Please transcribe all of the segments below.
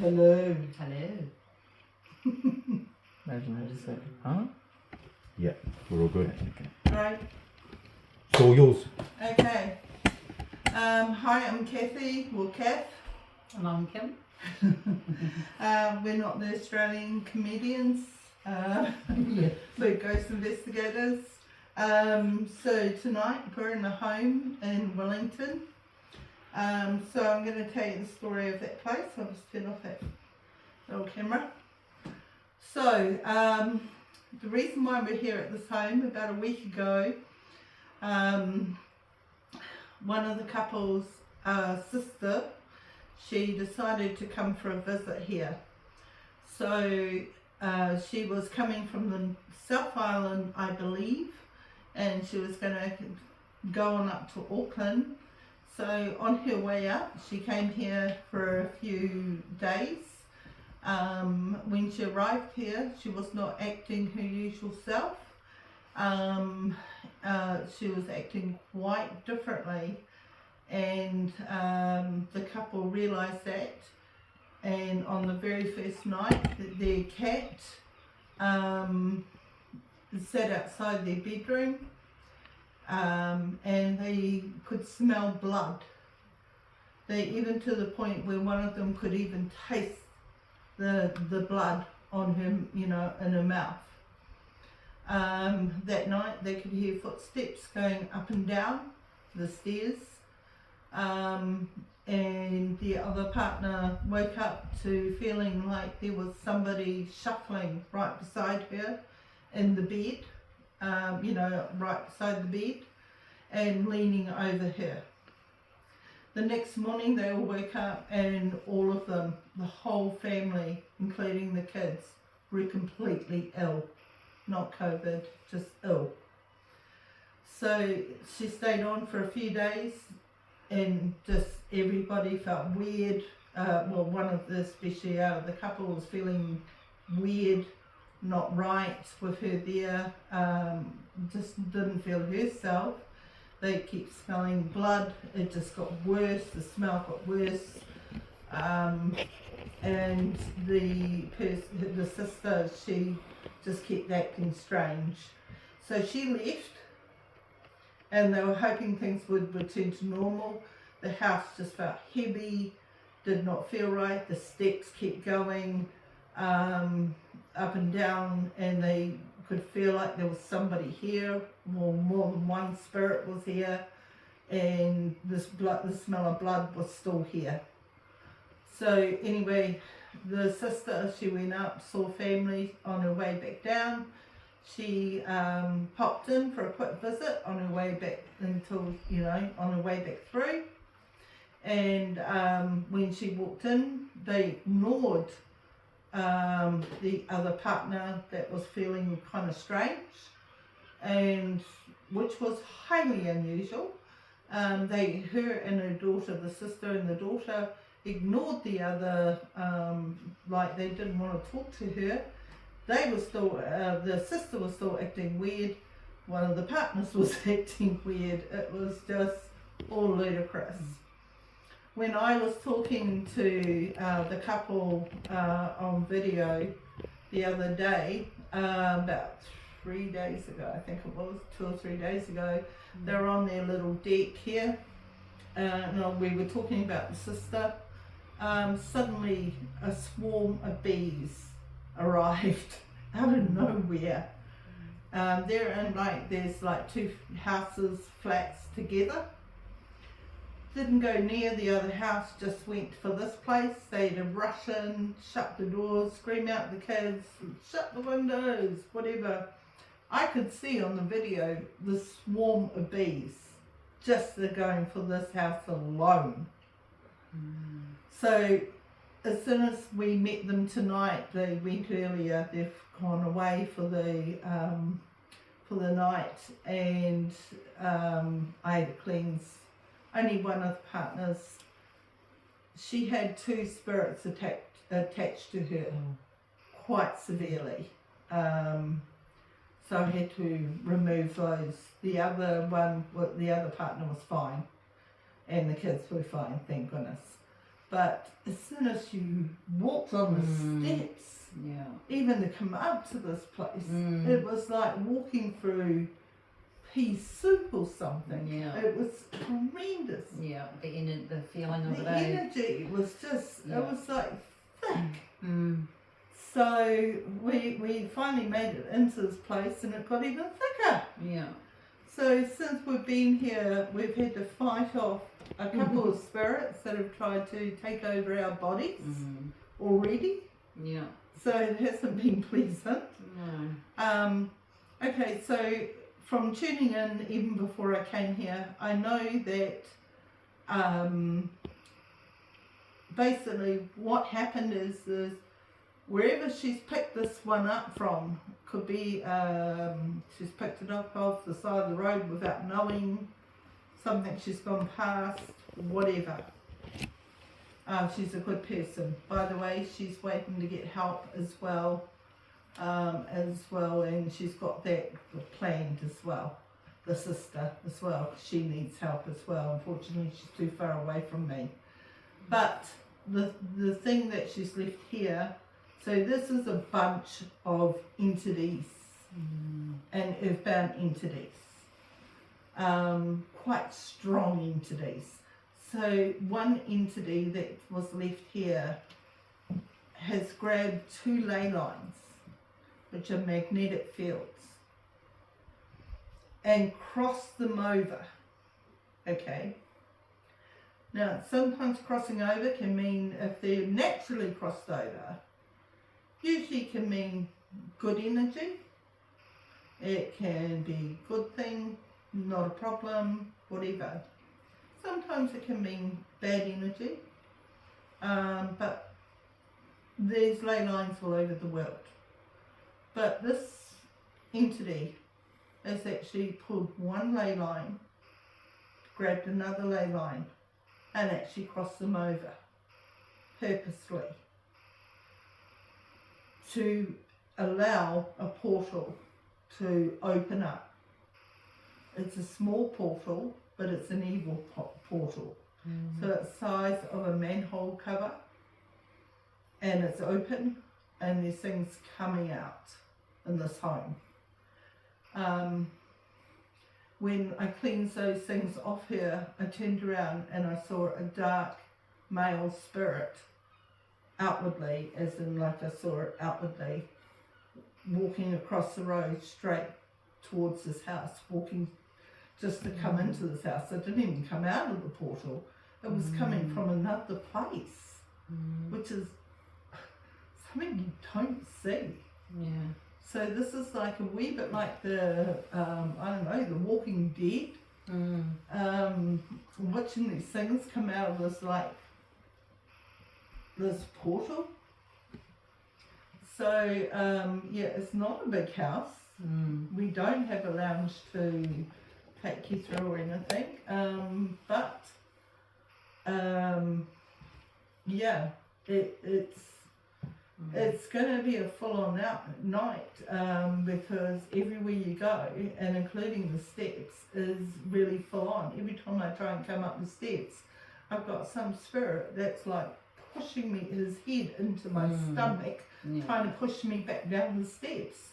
Hello. Hello. Imagine I just said, huh? Yeah, we're all good. Okay. Right. It's all yours. Okay. Hi, I'm Kathy, or Kath. And I'm Kim. We're not the Australian comedians. Yeah. We're ghost investigators. So tonight we're in a home in Wellington. So I'm going to tell you the story of that place. I'll just turn off that little camera. So the reason why we're here at this home, about a week ago, one of the couple's sister, she decided to come for a visit here. So she was coming from the South Island, I believe, and she was going to go on up to Auckland. So on her way up, she came here for a few days. When she arrived here, she was not acting her usual self. She was acting quite differently, and the couple realised that. And on the very first night, their cat sat outside their bedroom, and they could smell blood. They even to the point where one of them could even taste the blood on her, you know, in her mouth. That night they could hear footsteps going up and down the stairs, and the other partner woke up to feeling like there was somebody shuffling right beside her in the bed, you know, right beside the bed and leaning over her. The next morning they all woke up and all of them, the whole family, including the kids, were completely ill. Not COVID, just ill. So she stayed on for a few days and just everybody felt weird. Well, one of the, especially out of the couple, was feeling weird, not right with her there, just didn't feel herself. They kept smelling blood, it just got worse, the smell got worse. And the sister, she just kept acting strange. So she left, and they were hoping things would return to normal. The house just felt heavy, did not feel right. The steps kept going up and down, and they could feel like there was somebody here, or more than one spirit was here, and this blood, the smell of blood was still here. So anyway, the sister, she went up, saw family on her way back down. She popped in for a quick visit on her way back until, you know, on her way back through. And when she walked in, they ignored the other partner that was feeling kind of strange, and which was highly unusual. Her and her daughter, the sister and the daughter, ignored the other, like they didn't want to talk to her. They were still, the sister was still acting weird. One of the partners was acting weird. It was just all ludicrous. When I was talking to the couple on video the other day, about 3 days ago, I think it was, 2 or 3 days ago, they were on their little deck here, and we were talking about the sister. Suddenly a swarm of bees arrived out of nowhere. They're in there's like 2 houses, flats together. Didn't go near the other house, just went for this place. They had to rush in, shut the doors, scream out the kids, shut the windows, whatever. I could see on the video the swarm of bees, just they're going for this house alone. So as soon as we met them tonight, they went earlier, they've gone away for the night, and I had to cleanse. Only one of the partners, she had 2 spirits attached to her, quite severely. So I had to remove those. The other one, the other partner was fine, and the kids were fine, thank goodness. but as soon as you walked on the steps, Yeah. even to come up to this place, Mm. it was like walking through pea soup or something. Yeah. It was horrendous. Yeah. The feeling of The it. Eh? energy was just, Yeah. it was like thick. Mm. So we finally made it into this place and it got even thicker. Yeah. So since we've been here, we've had to fight off a couple of spirits that have tried to take over our bodies already. Yeah. So it hasn't been pleasant. No. Okay, so from tuning in even before I came here, I know that basically what happened is wherever she's picked this one up from, could be she's picked it up off the side of the road without knowing, something she's gone past, whatever. She's a good person. By the way, she's waiting to get help as well, and she's got that planned as well. The sister as well, she needs help as well. Unfortunately, she's too far away from me. But the thing that she's left here, so this is a bunch of entities and earthbound entities, quite strong entities. So one entity that was left here has grabbed 2 ley lines, which are magnetic fields, and crossed them over. Okay. Now, sometimes crossing over can mean, if they're naturally crossed over, usually can mean good energy. It can be good thing, not a problem, whatever. Sometimes it can mean bad energy, but there's ley lines all over the world. But this entity has actually pulled one ley line, grabbed another ley line, and actually crossed them over purposely to allow a portal to open up. It's a small portal, but it's an evil portal. So it's the size of a manhole cover, and it's open, and there's things coming out in this home. When I cleansed those things off her, I turned around and I saw a dark male spirit outwardly, as in like I saw it outwardly, walking across the road straight towards this house, walking just to come into this house. It didn't even come out of the portal. It was coming from another place, which is something you don't see. Yeah. So this is like a wee bit like the, I don't know, the Walking Dead. Watching these things come out of this, like, this portal. So, yeah, it's not a big house. We don't have a lounge to take you through or anything. But, yeah, it's going to be a full-on night because everywhere you go, and including the steps, is really full-on. Every time I try and come up the steps, I've got some spirit that's like pushing me, his head into my stomach, trying to push me back down the steps.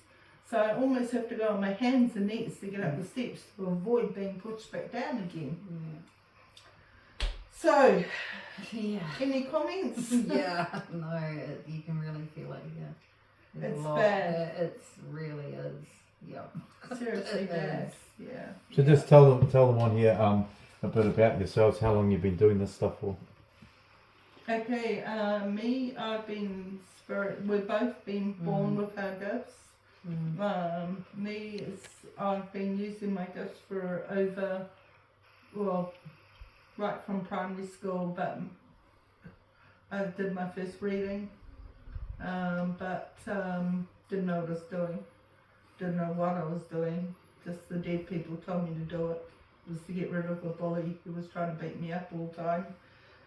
So I almost have to go on my hands and knees to get up the steps to avoid being pushed back down again. So, any comments? Yeah, no, you can really feel it. Yeah, It's bad. It really is. Yeah, Seriously It bad. is. Yeah. So just tell them on here a bit about yourselves. How long you've been doing this stuff for? Okay, me, I've been spirit. We've both been born with our gifts. I've been using my gifts for over, well, right from primary school, but I did my first reading, but didn't know what I was doing, didn't know what I was doing, just the dead people told me to do it. It was to get rid of a bully who was trying to beat me up all the time.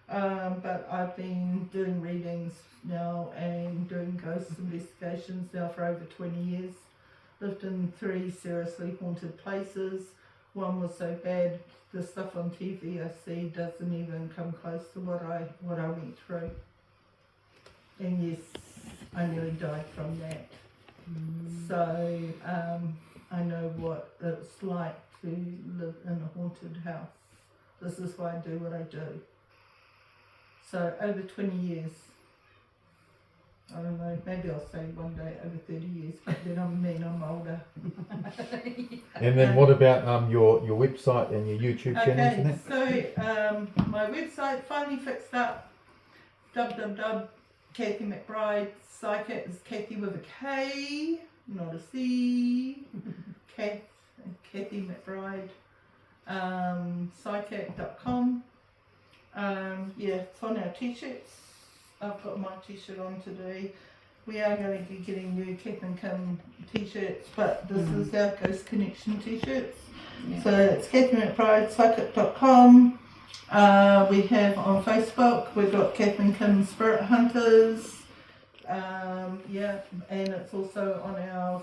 But I've been doing readings now and doing ghost investigations now for over 20 years. Lived in 3 seriously haunted places, one was so bad. The stuff on TV I see doesn't even come close to what I went through. And yes, I nearly died from that. So I know what it's like to live in a haunted house. This is why I do what I do. So over 20 years. I don't know, maybe I'll say one day over 30 years, but then I'm older. And then what about your website and your YouTube channels and Okay, that? so my website finally fixed up. Kathy McBride. Psychic is Kathy with a K, not a C. Kathy McBride. Psychic.com. Yeah, it's on our t-shirts. I've got my t-shirt on today. We are going to be getting new Kath and Kim t-shirts, but this is our Ghost Connection t-shirts. Yeah. So it's Kathy McBride, Psychic.com. We have on Facebook, we've got Kath and Kim Spirit Hunters. Yeah, and it's also on our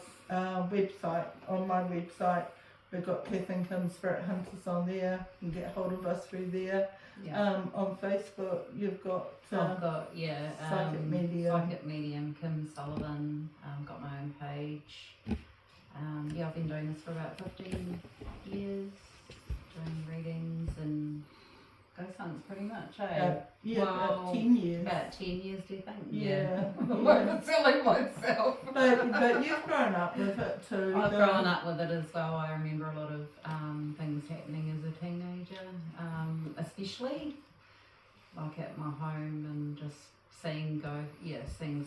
website, on my website. We've got Kath and Kim Spirit Hunters on there. You can get hold of us through there. Yeah. On Facebook, you've got I've got Psychic Medium. Psychic Medium, Kim Sullivan. Got my own page. I've been doing this for about 15 years, doing readings and ghost hunts pretty much. About 10 years. About 10 years, do you think? Yeah. I'm selling myself. But you've grown up with it too. I've grown up with it as well. I remember a lot of things happening as a teenager, especially like at my home and just seeing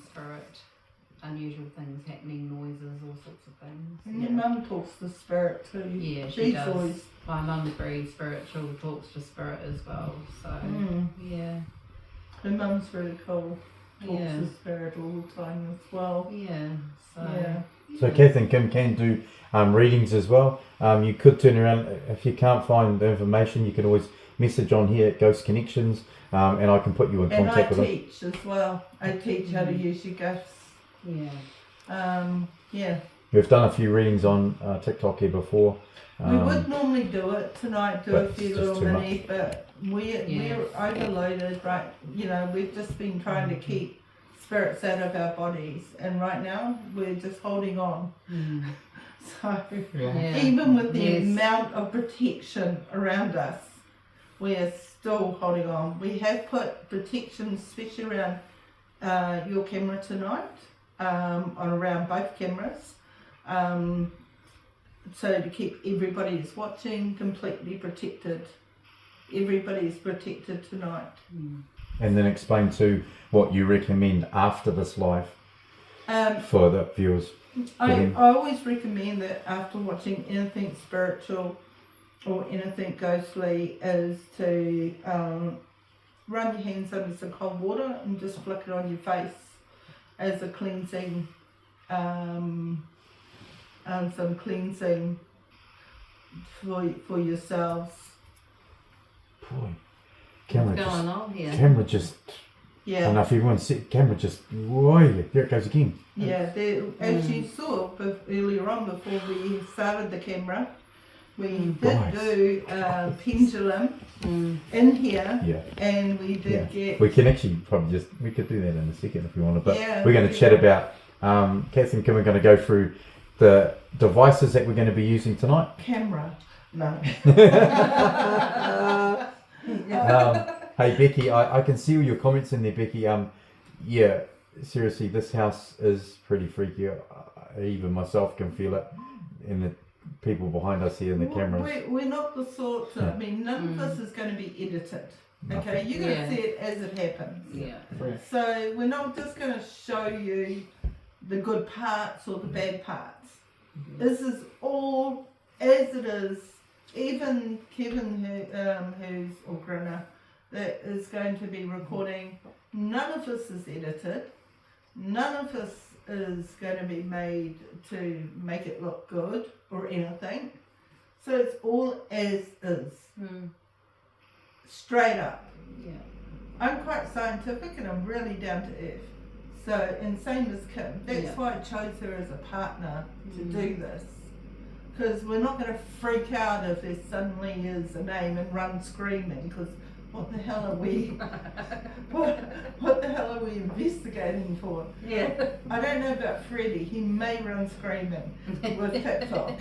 spirit, unusual things happening, noises, all sorts of things. And your mum talks to spirit too. Yeah, she She's does. always. My mum's very spiritual, talks to spirit as well. So yeah, Her mum's really cool. Talks Yeah. to spirit all the time as well. yeah. So Yeah. So Kath and Kim can do readings as well. You could turn around, if you can't find the information, you can always message on here at Ghost Connections, and I can put you in And I contact with them. teach as well. I teach how to use your gifts. yeah. Yeah. We've done a few readings on TikTok here before. We would normally do it tonight, do but a few it's little just too mini, but we're overloaded, right? You know, we've just been trying to keep spirits out of our bodies, and right now we're just holding on. So Yeah. even with the Yes. amount of protection around us, we're still holding on. We have put protection, especially around your camera tonight, on around both cameras. So to keep everybody who's watching completely protected. Everybody's protected tonight. And then explain to what you recommend after this live for the viewers. I always recommend that after watching anything spiritual or anything ghostly is to run your hands under some cold water and just flick it on your face as a cleansing, some cleansing for yourselves. Boy, What's going on here? camera just, I don't know Yeah, if everyone see, camera just, whoa, there it goes again. yeah. As you saw earlier on before we started the camera, we did Nice. do pendulum in here, Yeah. and we did get. We can actually probably we could do that in a second if we wanted, but Yeah, we're going to we chat can. about, Kath and Kim are going to go through the devices that we're going to be using tonight. Camera. No. Hey Becky, I can see all your comments in there, Becky. Yeah, seriously, this house is pretty freaky. Even myself can feel it, and the people behind us here in the cameras. We're not the sort of, I mean, none of this is going to be edited. Okay, you're going to see it as it happens. Yeah. So we're not just going to show you the good parts or the bad parts. This is all as it is. Even Kevin, who's or Grinner, that is going to be recording. None of this is edited. None of this is going to be made to make it look good or anything. So it's all as is. Straight up. Yeah. I'm quite scientific and I'm really down to earth. So, and same as Kim. That's Yeah. why I chose her as a partner to do this. because we're not going to freak out if there suddenly is a name and run screaming, because what the hell are we what the hell are we investigating for? Yeah. I don't know about Freddie, he may run screaming with TikTok.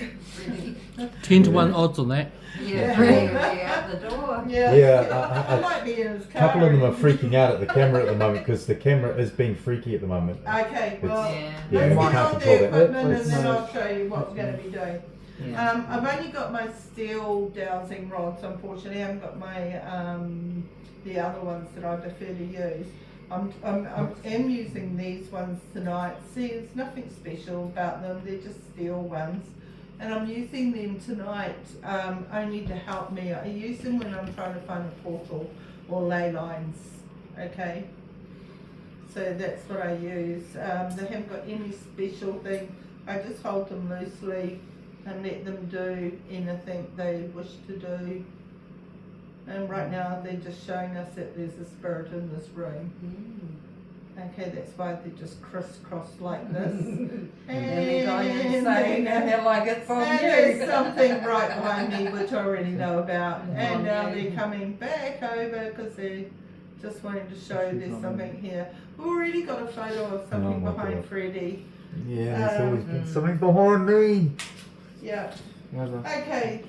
10 to 1 odds on that. Yeah, Freddie will be out the door. Yeah, I a might be in his car. couple of them are freaking out at the camera at the moment because the camera is being freaky at the moment. Okay, well, Yeah. Yeah, let's we get can't on control the that. equipment and then I'll show you what we're going to be doing. Yeah. I've only got my steel dowsing rods, unfortunately. I haven't got my the other ones that I prefer to use. I'm using these ones tonight. See, there's nothing special about them. They're just steel ones, and I'm using them tonight only to help me. I use them when I'm trying to find a portal or ley lines. Okay, so that's what I use. They haven't got any special thing. I just hold them loosely and let them do anything they wish to do. And right now they're just showing us that there's a spirit in this room. Okay, that's why they're just crisscrossed like this. And they're going insane and they're like, it's on and you. there's something right behind me which I already know about. And now on you. they're coming back over because they're just wanting to show there's something here. We've already got a photo of something my behind God. Freddie. Yeah, there's always been something behind me. Yeah. Okay,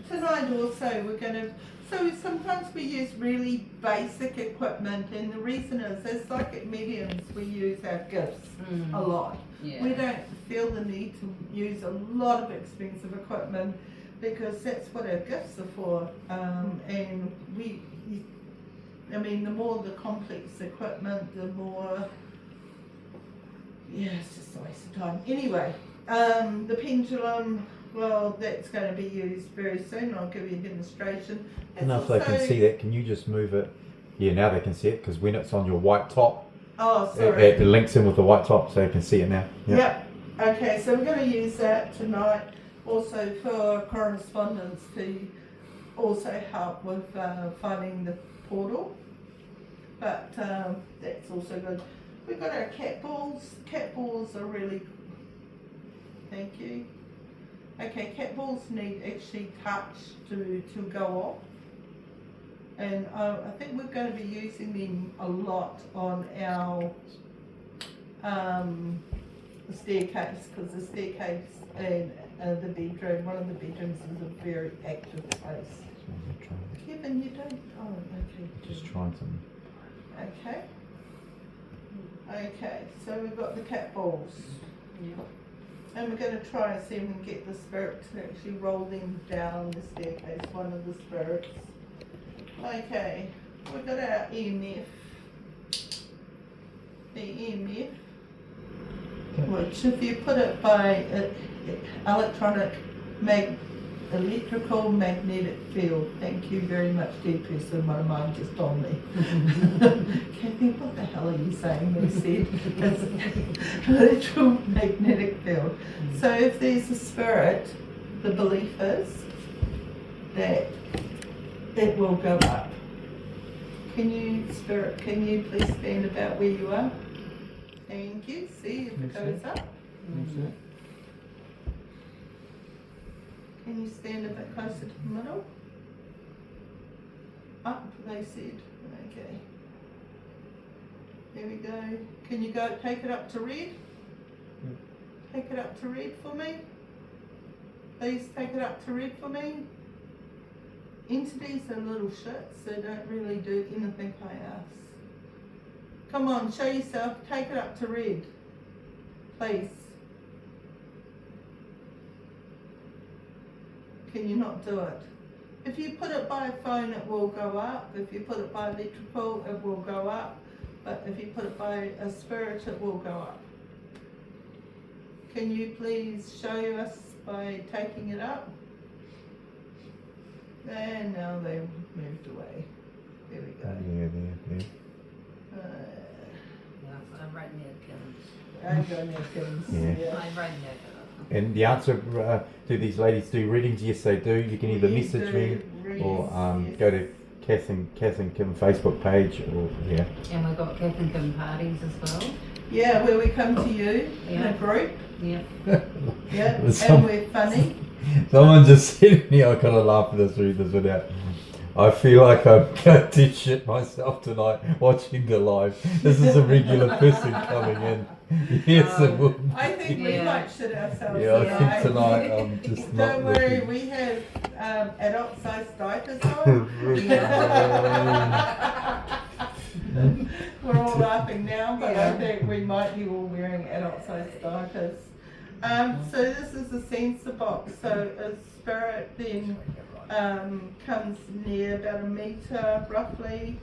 tonight also we're going to, so sometimes we use really basic equipment, and the reason is, as psychic mediums, we use our gifts a lot. Yeah. We don't feel the need to use a lot of expensive equipment because that's what our gifts are for. And I mean, the more the complex equipment, the more, yeah, it's just a waste of time. Anyway, the pendulum, well, that's going to be used very soon. I'll give you a demonstration. I don't know if they can see that. Can you just move it? Yeah, now they can see it because when it's on your white top, Oh, it sorry. links in with the white top so you can see it now. Yep. Okay, so we're going to use that tonight also for correspondence to also help with finding the portal. But that's also good. We've got our cat balls. Cat balls are really, thank you. Okay, cat balls need actually touch to go off. And I think we're going to be using them a lot on our staircase, because the staircase and the bedroom, one of the bedrooms is a very active place. Kevin, you don't? Oh, okay. Just trying some. Okay. Okay, so we've got the cat balls. Yeah. And we're going to try and see if we can get the spirit to actually roll them down the staircase, one of the spirits. Okay, we've got our EMF. The EMF, which if you put it by electrical magnetic field. Thank you very much, dear person. My mind just told me. Kathy, what the hell are you saying? They said it's electrical magnetic field. So if there's a spirit, the belief is that it will go up. Can you please stand about where you are? Thank you. See if it goes up. Can you stand a bit closer to the middle? Up, they said. Okay. There we go. Can you go take it up to red? Take it up to red for me. Please take it up to red for me. Entities are little shits, they don't really do anything by us. Come on, show yourself. Take it up to red. Please. Can you not do it? If you put it by a phone, it will go up. If you put it by electrical, it will go up. But if you put it by a spirit, it will go up. Can you please show us by taking it up? And now they've moved away. There we go. Yeah. I've written napkins. I've got napkins. Yeah. I've written napkins. And the answer, do these ladies do readings? Yes, they do. You can either We message do me readings, or yes. go to Kath and Kim Facebook page, or yeah. And we've got Kath and Kim parties as well. Yeah, where we come to you in a Yeah. group. Yeah. Yeah, There's and some- we're funny. Someone just said to me, I kind of laugh at this, read this without. I feel like I'm going to shit myself tonight watching the live. This is a regular person coming in. Yes, it will. I think we Yeah. might shit ourselves. Yeah, I tonight. think tonight I'm just not Don't worry, looking. we have adult-sized diapers on. We're all laughing now, but I think we might be all wearing adult-sized diapers. So this is the sensor box. So a spirit then comes near about 1 metre roughly.